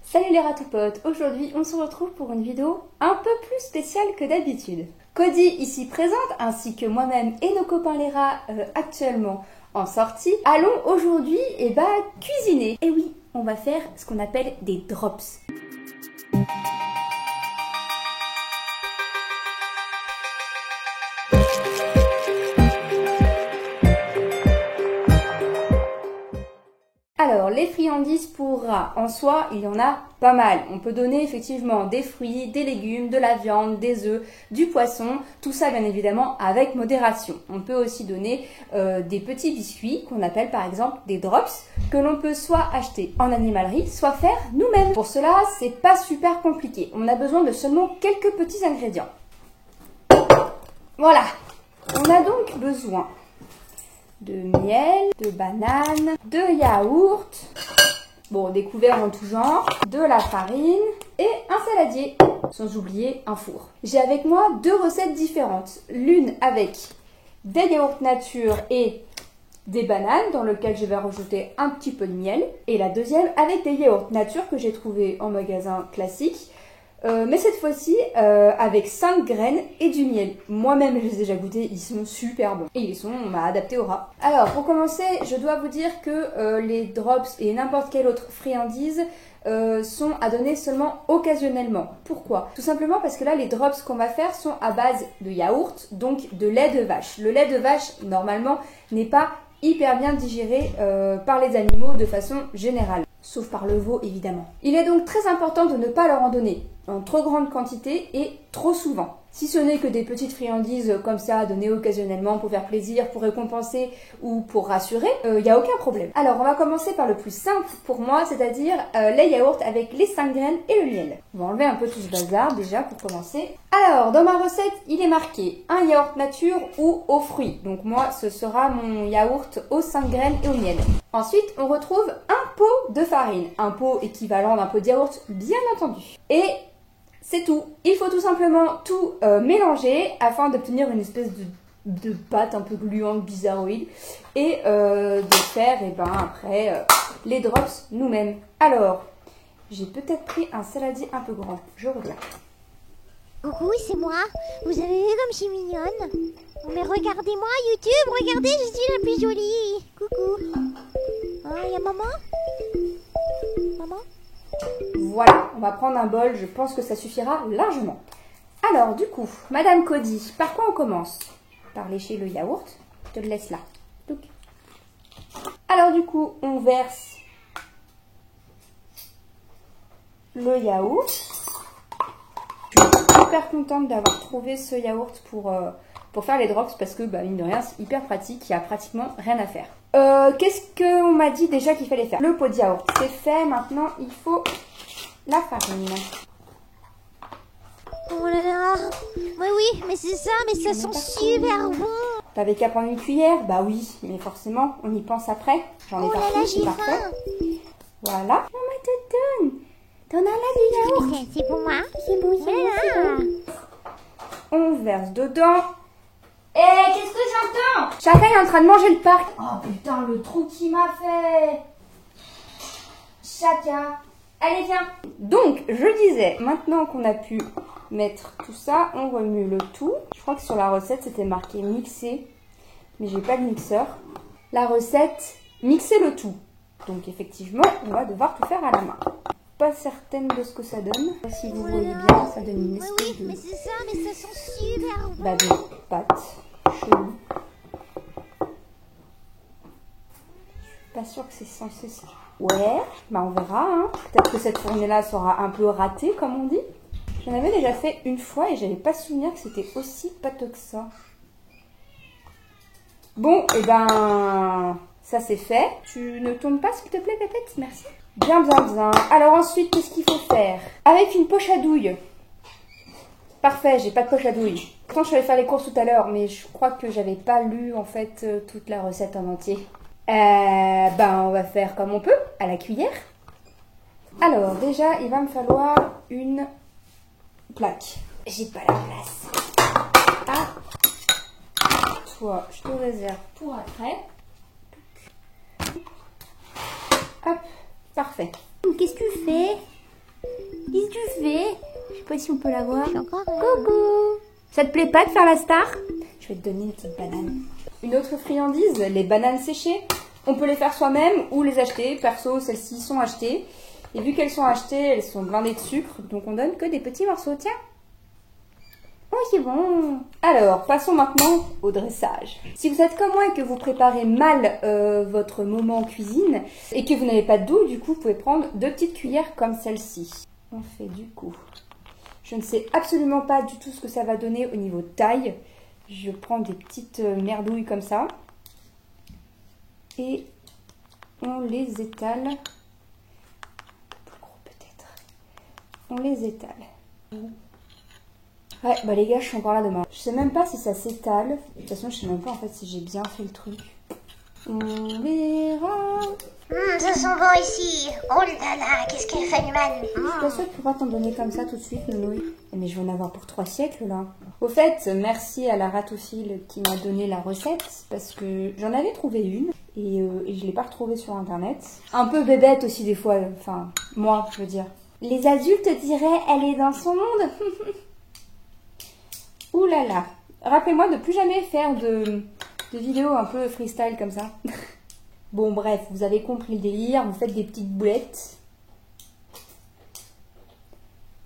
Salut les ratopotes, aujourd'hui on se retrouve pour une vidéo un peu plus spéciale que d'habitude. Cody ici présente, ainsi que moi-même et nos copains les rats actuellement en sortie, allons aujourd'hui cuisiner. Et oui, on va faire ce qu'on appelle des drops. Alors, les friandises pour rats, en soi, il y en a pas mal. On peut donner effectivement des fruits, des légumes, de la viande, des œufs, du poisson, tout ça bien évidemment avec modération. On peut aussi donner des petits biscuits qu'on appelle par exemple des drops, que l'on peut soit acheter en animalerie, soit faire nous-mêmes. Pour cela, c'est pas super compliqué. On a besoin de seulement quelques petits ingrédients. Voilà, on a donc besoin de miel, de banane, de yaourt, bon, des couverts en tout genre, de la farine et un saladier, sans oublier un four. J'ai avec moi deux recettes différentes, l'une avec des yaourts nature et des bananes dans lequel je vais rajouter un petit peu de miel, et la deuxième avec des yaourts nature que j'ai trouvé en magasin classique, mais cette fois-ci avec 5 graines et du miel. Moi-même je les ai déjà goûtés, ils sont super bons et ils sont adaptés aux rats. Alors pour commencer, je dois vous dire que les drops et n'importe quelle autre friandise sont à donner seulement occasionnellement. Pourquoi? Tout simplement parce que là les drops qu'on va faire sont à base de yaourt, donc de lait de vache. Le lait de vache normalement n'est pas hyper bien digéré par les animaux de façon générale, sauf par le veau évidemment. Il est donc très important de ne pas leur en donner en trop grande quantité et trop souvent. Si ce n'est que des petites friandises comme ça, données occasionnellement pour faire plaisir, pour récompenser ou pour rassurer, il n'y a aucun problème. Alors on va commencer par le plus simple pour moi, c'est-à-dire les yaourts avec les 5 graines et le miel. On va enlever un peu tout ce bazar déjà pour commencer. Alors dans ma recette, il est marqué un yaourt nature ou aux fruits. Donc moi ce sera mon yaourt aux 5 graines et au miel. Ensuite on retrouve un pot de farine, un pot équivalent d'un pot de yaourt bien entendu. Et c'est tout. Il faut tout simplement tout mélanger afin d'obtenir une espèce de pâte un peu gluante, bizarroïde, et de faire après les drops nous-mêmes. Alors, j'ai peut-être pris un saladier un peu grand. Je regarde. Coucou, c'est moi. Vous avez vu comme je suis mignonne? Mais regardez-moi YouTube, regardez, je suis la plus jolie. Coucou. Il y a maman? Maman? Voilà, on va prendre un bol, je pense que ça suffira largement. Alors du coup, Madame Cody, par quoi on commence? Par lécher le yaourt, je te le laisse là. Donc. Alors du coup, on verse le yaourt. Je suis super contente d'avoir trouvé ce yaourt pour faire les drops parce que mine de rien, c'est hyper pratique, il n'y a pratiquement rien à faire. Qu'est-ce qu'on m'a dit déjà qu'il fallait faire? Le pot de yaourt, c'est fait. Maintenant, il faut la farine. Oh là là. Oui, mais c'est ça, mais ça sent super bon. T'avais qu'à prendre une cuillère? Bah oui, mais forcément, on y pense après. J'en ai partout, c'est parfait. Voilà. Maman te donne. T'en as là du yaourt. C'est pour moi. C'est bon, c'est bon, c'est bon. On verse dedans. Eh, qu'est-ce que j'entends? Chacun est en train de manger le parc. Oh putain, le trou qu'il m'a fait. Chacun. Allez, viens. Donc, je disais, maintenant qu'on a pu mettre tout ça, on remue le tout. Je crois que sur la recette, c'était marqué mixer, mais j'ai pas de mixeur. La recette, mixer le tout. Donc, effectivement, on va devoir tout faire à la main. Pas certaine de ce que ça donne. Si vous voyez bien, ça donne une espèce de... mais c'est ça, mais ça sent super bon. de pâte chelou. Je suis pas sûre que c'est censé... Ouais, on verra. Hein. Peut-être que cette fournée-là sera un peu ratée, comme on dit. J'en avais déjà fait une fois et j'avais pas souvenir que c'était aussi pâteux que ça. Bon, ça c'est fait. Tu ne tournes pas, s'il te plaît, Pépette? Merci. Bien. Alors ensuite, qu'est-ce qu'il faut faire? Avec une poche à douille. Parfait, j'ai pas de poche à douille. Pourtant, je suis allée faire les courses tout à l'heure, mais je crois que j'avais pas lu en fait toute la recette en entier. On va faire comme on peut, à la cuillère. Alors, déjà, il va me falloir une plaque. J'ai pas la place. Ah, toi, je te réserve pour après. Hop, parfait. Qu'est-ce que tu fais? Qu'est-ce que tu fais? Je sais pas si on peut la voir. Je suis encore... Coucou. Ça te plaît pas de faire la star? Je vais te donner une petite banane. Une autre friandise, les bananes séchées. On peut les faire soi-même ou les acheter. Perso, celles-ci sont achetées. Et vu qu'elles sont achetées, elles sont blindées de sucre. Donc on donne que des petits morceaux. Tiens. Oh, c'est bon. Alors, passons maintenant au dressage. Si vous êtes comme moi et que vous préparez mal votre moment cuisine et que vous n'avez pas d'eau, du coup, vous pouvez prendre 2 petites cuillères comme celle-ci. On fait du coup. Je ne sais absolument pas du tout ce que ça va donner au niveau de taille. Je prends des petites merdouilles comme ça. Et on les étale. Un peu plus gros peut-être. On les étale. Ouais, bah les gars, je suis encore là demain. Je sais même pas si ça s'étale. De toute façon, je sais même pas en fait si j'ai bien fait le truc. On verra. Ça sent bon ici. Oh là là, qu'est-ce qu'elle fait, man. Je suis pas sûre de pouvoir t'en donner comme ça tout de suite, Nounouille. Mais je vais en avoir pour 3 siècles là. Au fait, merci à la ratophile qui m'a donné la recette parce que j'en avais trouvé une et je l'ai pas retrouvée sur internet. Un peu bébête aussi des fois, enfin moi je veux dire. Les adultes diraient elle est dans son monde. Ouh là là. Rappelez-moi de plus jamais faire de vidéos un peu freestyle comme ça. Bon bref, vous avez compris le délire, vous faites des petites boulettes.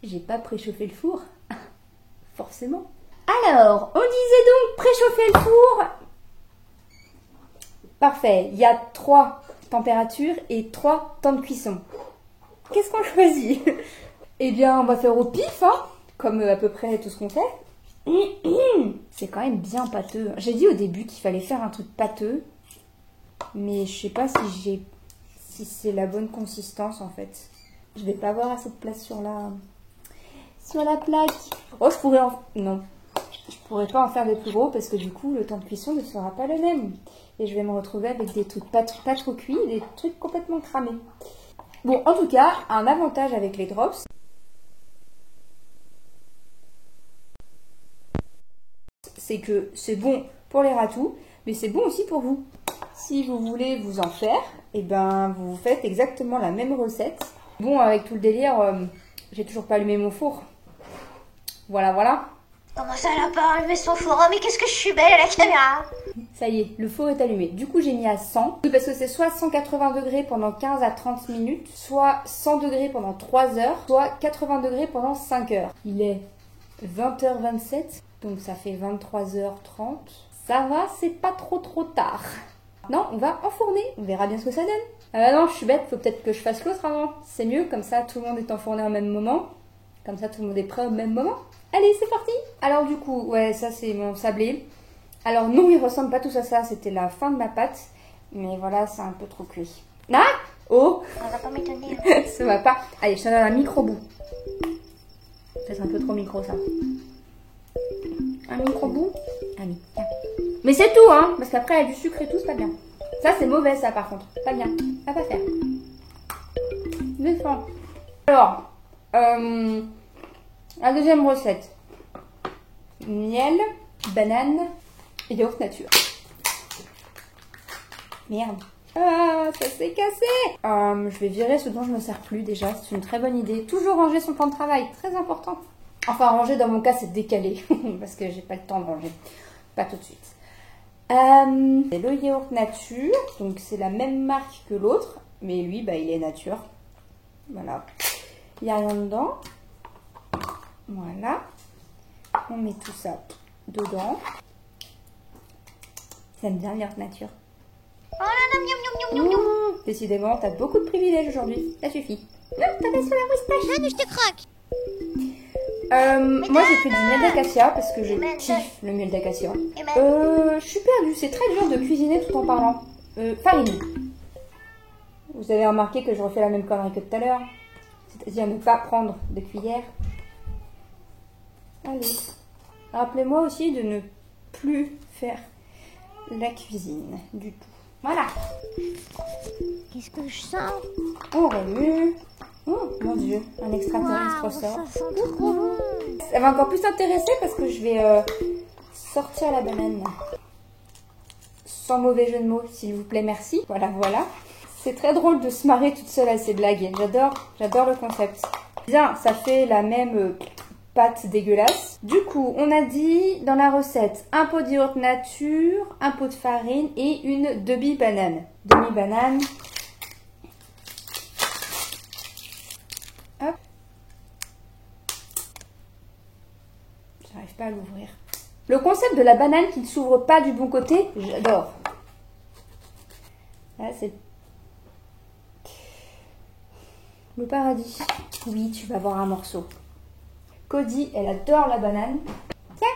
J'ai pas préchauffé le four. Forcément. Alors, on disait donc préchauffer le four. Parfait, il y a 3 températures et 3 temps de cuisson. Qu'est-ce qu'on choisit? Eh bien, on va faire au pif, hein, comme à peu près tout ce qu'on fait. C'est quand même bien pâteux. J'ai dit au début qu'il fallait faire un truc pâteux. Mais je sais pas si c'est la bonne consistance en fait. Je vais pas avoir assez de place sur la plaque. Oh, je pourrais non. Je pourrais pas en faire des plus gros parce que du coup le temps de cuisson ne sera pas le même. Et je vais me retrouver avec des trucs pas trop cuits, des trucs complètement cramés. Bon, en tout cas, un avantage avec les drops, c'est que c'est bon pour les ratous, mais c'est bon aussi pour vous. Si vous voulez vous en faire, et ben vous faites exactement la même recette. Bon, avec tout le délire, j'ai toujours pas allumé mon four. Voilà, voilà. Comment ça, elle a pas allumé son four? Oh, mais qu'est-ce que je suis belle à la caméra. Ça y est, le four est allumé. Du coup, j'ai mis à 100. Oui, parce que c'est soit 180 degrés pendant 15 à 30 minutes, soit 100 degrés pendant 3 heures, soit 80 degrés pendant 5 heures. Il est 20h27, donc ça fait 23h30. Ça va, c'est pas trop tard. Non, on va enfourner. On verra bien ce que ça donne. Ah bah non, je suis bête, faut peut-être que je fasse l'autre avant. C'est mieux, comme ça tout le monde est enfourné au même moment. Comme ça tout le monde est prêt au même moment. Allez, c'est parti. Alors du coup, ouais, ça c'est mon sablé. Alors non, il ressemble pas tous à ça, c'était la fin de ma pâte. Mais voilà, c'est un peu trop cuit. Ah! Oh! On va pas m'étonner. Ça va pas. Allez, je te donne un micro-bout. Peut-être un peu trop micro ça. Un micro-bout? Allez, tiens. Mais c'est tout, hein, parce qu'après, il y a du sucre et tout, c'est pas bien. Ça, c'est mauvais, ça, par contre. Pas bien. Ça va pas faire. Défends. Alors, la deuxième recette. Miel, banane et yaourt nature. Merde. Ah, ça s'est cassé. Je vais virer ce dont je ne me sers plus, déjà. C'est une très bonne idée. Toujours ranger son plan de travail. Très important. Enfin, ranger, dans mon cas, c'est décalé. Parce que j'ai pas le temps de ranger. Pas tout de suite. C'est le yaourt nature, donc c'est la même marque que l'autre, mais lui, bah, il est nature. Voilà. Il n'y a rien dedans. Voilà. On met tout ça dedans. J'aime bien le yaourt nature. Oh là là, miam, miam, miam, miam. Décidément, t'as beaucoup de privilèges aujourd'hui. Ça suffit. Non, t'as pas sur la moustache. Ah, mais je te croque. Moi j'ai pris du miel d'acacia parce que je kiffe le miel d'acacia. Je suis perdue, c'est très dur de cuisiner tout en parlant. Farine. Vous avez remarqué que je refais la même connerie que tout à l'heure. C'est-à-dire ne pas prendre de cuillère. Allez. Rappelez-moi aussi de ne plus faire la cuisine du tout. Voilà. Qu'est-ce que je sens? On remue. Oh mon dieu, un extraterrestre Waouh, ressort. ça sent trop bon. Ça va encore plus s'intéresser parce que je vais sortir la banane. Sans mauvais jeu de mots, s'il vous plaît, merci. Voilà, voilà. C'est très drôle de se marrer toute seule à ces blagues. J'adore le concept. Bien, ça fait la même pâte dégueulasse. Du coup, on a dit dans la recette un pot de yaourt nature, un pot de farine et une demi-banane. Demi-banane. Hop. J'arrive pas à l'ouvrir. Le concept de la banane qui ne s'ouvre pas du bon côté, j'adore. Là, c'est le paradis. Oui, tu vas avoir un morceau. Cody, elle adore la banane. Tiens.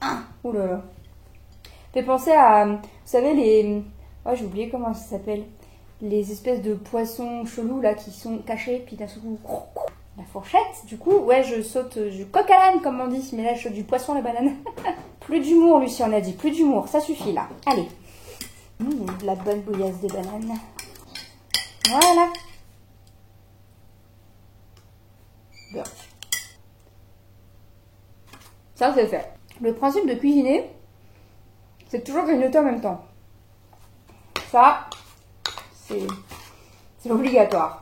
Ah, ouh là là. Fait penser à, vous savez, les... Oh, j'ai oublié comment ça s'appelle. Les espèces de poissons chelous, là, qui sont cachés, puis d'un seul coup... La fourchette, du coup, ouais, je saute du coq à l'âne, comme on dit, mais là, je saute du poisson à la banane. Plus d'humour, Lucie, on a dit. Plus d'humour, ça suffit, là. Allez. De la bonne bouillasse de banane. Voilà. Bien. Ça, c'est fait. Le principe de cuisiner, c'est toujours grignoter en même temps. Ça, c'est obligatoire.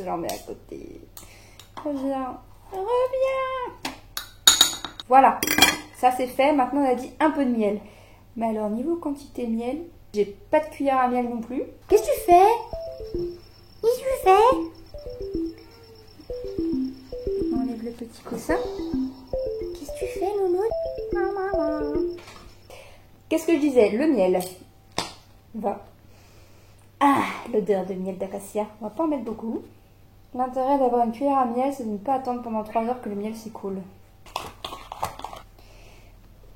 J'en mets à côté. Reviens. Reviens. Voilà. Ça, c'est fait. Maintenant, on a dit un peu de miel. Mais alors, niveau quantité de miel, j'ai pas de cuillère à miel non plus. Qu'est-ce que tu fais? Qu'est-ce que tu fais? On enlève le petit coussin. Qu'est-ce que tu fais, Louloute? Qu'est-ce que je disais? Le miel. Va. Ah, l'odeur de miel d'acacia. On va pas en mettre beaucoup. L'intérêt d'avoir une cuillère à miel, c'est de ne pas attendre pendant 3 heures que le miel s'écoule.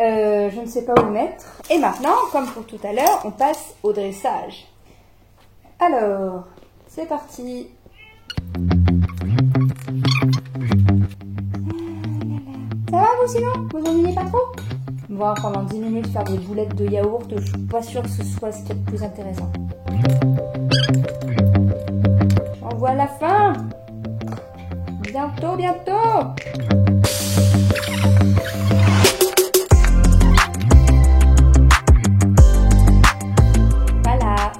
Je ne sais pas où le mettre. Et maintenant, comme pour tout à l'heure, on passe au dressage. Alors, c'est parti. Ça va vous sinon? Vous ennuyez pas trop? Voir pendant 10 minutes faire des boulettes de yaourt, je suis pas sûre que ce soit ce qu'il y a de plus intéressant. On voit la fin. Bientôt, bientôt. Voilà.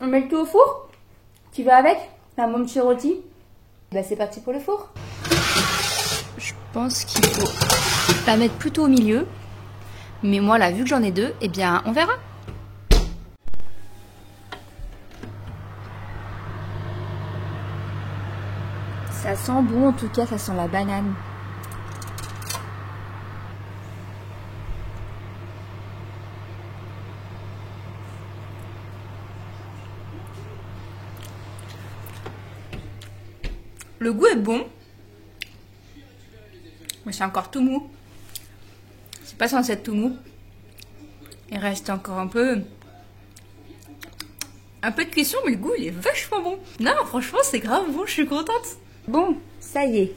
On met le tout au four? Tu vas avec? Mon petit rôti? Bah c'est parti pour le four. Je pense qu'il faut la mettre plutôt au milieu. Mais moi là, vu que j'en ai 2, eh bien on verra. Ça sent bon, en tout cas, ça sent la banane. Le goût est bon. Mais c'est encore tout mou. C'est pas censé être tout mou. Il reste encore un peu de cuisson, mais le goût il est vachement bon. Non, franchement, c'est grave bon, je suis contente. Bon, ça y est.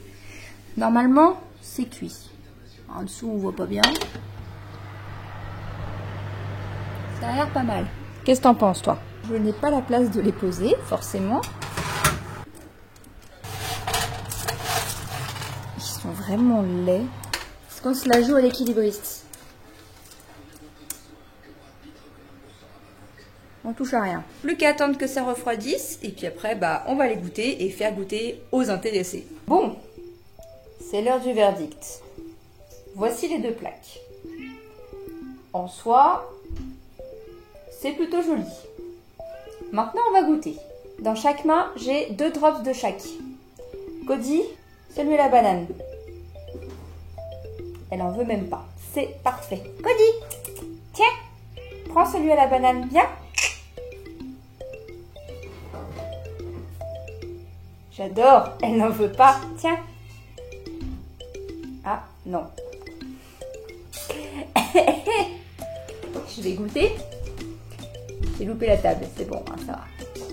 Normalement, c'est cuit. En dessous, on voit pas bien. Ça a l'air pas mal. Qu'est-ce que t'en penses, toi? Je n'ai pas la place de les poser, forcément. Ils sont vraiment laids. Est-ce qu'on se la joue à l'équilibriste? On touche à rien. Plus qu'à attendre que ça refroidisse. Et puis après, bah, on va les goûter et faire goûter aux intéressés. Bon, c'est l'heure du verdict. Voici les 2 plaques. En soi, c'est plutôt joli. Maintenant, on va goûter. Dans chaque main, j'ai 2 drops de chaque. Cody, celui à la banane. Elle en veut même pas. C'est parfait. Cody, tiens, prends celui à la banane, viens. J'adore, elle n'en veut pas. Tiens. Ah, non. Je vais goûter. J'ai loupé la table, c'est bon, hein, ça va.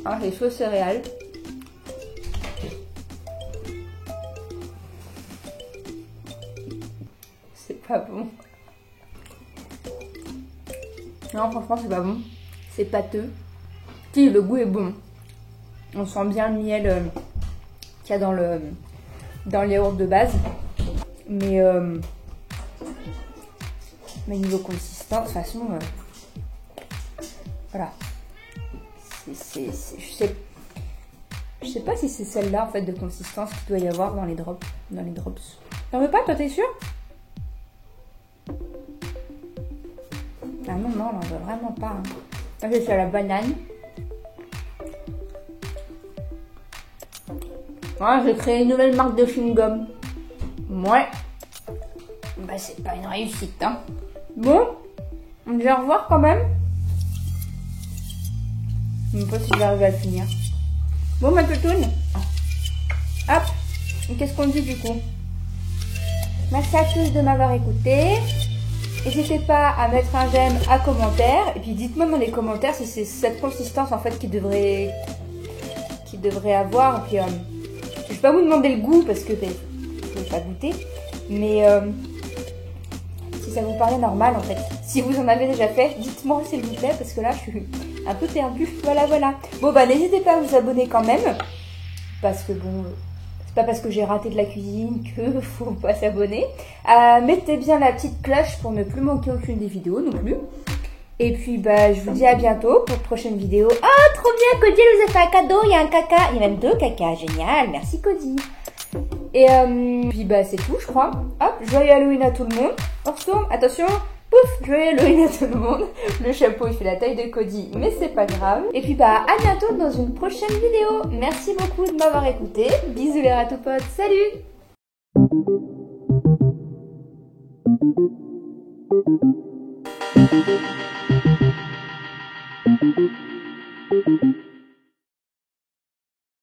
Alors, les choses céréales. C'est pas bon. Non, franchement, c'est pas bon. C'est pâteux. Si, le goût est bon. On sent bien le miel qu'il y a dans le yaourt de base. Mais niveau consistance, de toute façon, voilà. Je sais. Je sais pas si c'est celle-là en fait de consistance qu'il doit y avoir dans les drops. T'en veux pas, toi, t'es sûr? Ah non, non, on en veut vraiment pas. Hein. Là, je suis à la banane. Ouais, j'ai créé une nouvelle marque de chewing-gum. Ouais. Bah, c'est pas une réussite, hein. Bon, je vais revoir quand même. Je ne sais pas si je vais arriver à le finir. Bon, ma toutoune. Hop. Qu'est-ce qu'on dit du coup? Merci à tous de m'avoir écouté. N'hésitez pas à mettre un j'aime, un commentaire. Et puis dites-moi dans les commentaires si c'est cette consistance en fait qui devrait avoir. Et puis je vais pas vous demander le goût parce que vous pouvez pas goûter. Mais si ça vous paraît normal en fait. Si vous en avez déjà fait, dites-moi s'il vous plaît parce que là je suis un peu perdue. Voilà, voilà. Bon bah n'hésitez pas à vous abonner quand même. Parce que bon... c'est pas parce que j'ai raté de la cuisine que faut pas s'abonner. Mettez bien la petite cloche pour ne plus manquer aucune des vidéos non plus. Et puis bah je vous dis à bientôt pour de prochaines vidéos. Ah trop bien, Cody elle vous a fait un cadeau, il y a un caca, il y a même 2 cacas, génial, merci Cody. Et puis bah c'est tout je crois. Hop, joyeux Halloween à tout le monde. On retourne, attention. Pouf, joyeux Halloween à tout le monde. Le chapeau il fait la taille de Cody, mais c'est pas grave. Et puis bah à bientôt dans une prochaine vidéo. Merci beaucoup de m'avoir écouté. Bisous les ratopotes, salut.